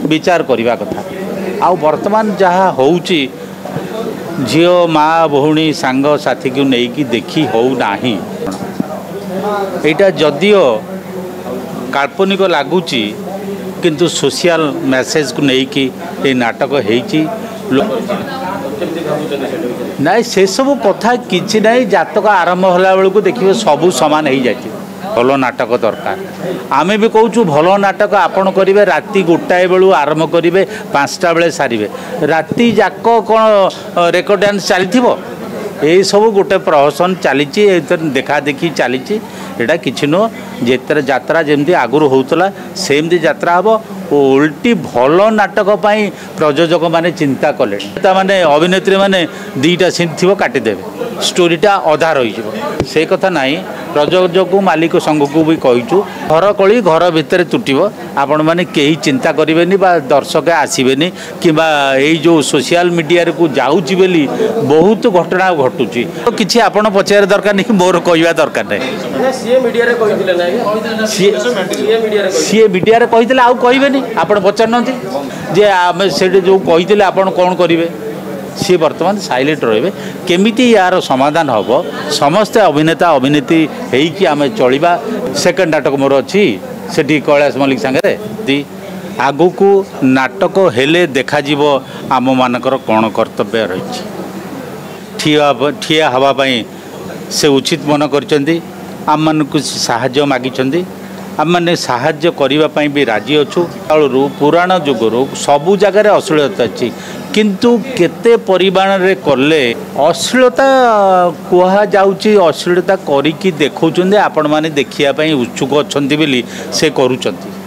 विचार करने कथा आउ वर्तमान जहाँ होउची झील माँ भौणी सांग साथी को लेकिन देखी हो नाही यहाँ जदिओ काल्पनिक लगुच किंतु सोशल मेसेज को लेकिन ये नाटक होती ना से सब कथा कि ना जातक आरंभ होला बेलू देखिए सबू सामान हो जाए भल नाटक दरकार आमे भी कहूँ भल नाटक आपड़ करेंगे राति गोटाए बेलू आरंभ करेंगे 5टा बेले सारे राति जाक कौन रेकर्ड डांस चली ये सब गोटे प्रहसन चली देखा देखी चली यहाँ कि नुह जिते यात्रा जमी आगुरी होता सेमती यात्रा हम उल्टी भल नाटक प्रयोजक मैंने चिंता कले माने अभिनेत्री मैंने 2टा सीन थी काटिदेवे स्टोरीटा अधा रही से कथा नहीं प्रयोजक मालिक संघ को भी कहीचु घर कली घर भितर तुटब आपण मैंने कहीं चिंता करेंगे दर्शक आसबेनि कि जो सोशल मीडिया को जाऊँगी बोली बहुत घटना घटुची तो किसी आपड़ पचार दरकार नहीं मोर कहवा दरकार नहीं सी मीडिया कही आउ कहबे आपड़ पचार ना जे आम से जो कही आपड़ कौन करेंगे सी बर्तमान साइलेंट रे केमिति यार समाधान हम समस्ते अभिनेता अभिनेत्री होइकि आम चलवा सेकेंड नाटक मोर अच्छी से कैलाश मल्लिक सांगे आगु को नाटक हेले देखा आम मानकर कौन कर्तव्य रही ठिया हवापाई से उचित मन कर आम मान साहाय्य मागिछंदी आम मैंने साहाय्य करने भी राजी अच्छु पुराण जुगरू सबू जगार अश्लीलता अच्छी किंतु केते परिमाण रे करले अश्लीलता कुहा जाउची अश्लीलता करिकी देखौचंदे आपण माने देखिया पई उत्सुक अछंती बोली से करूचंती।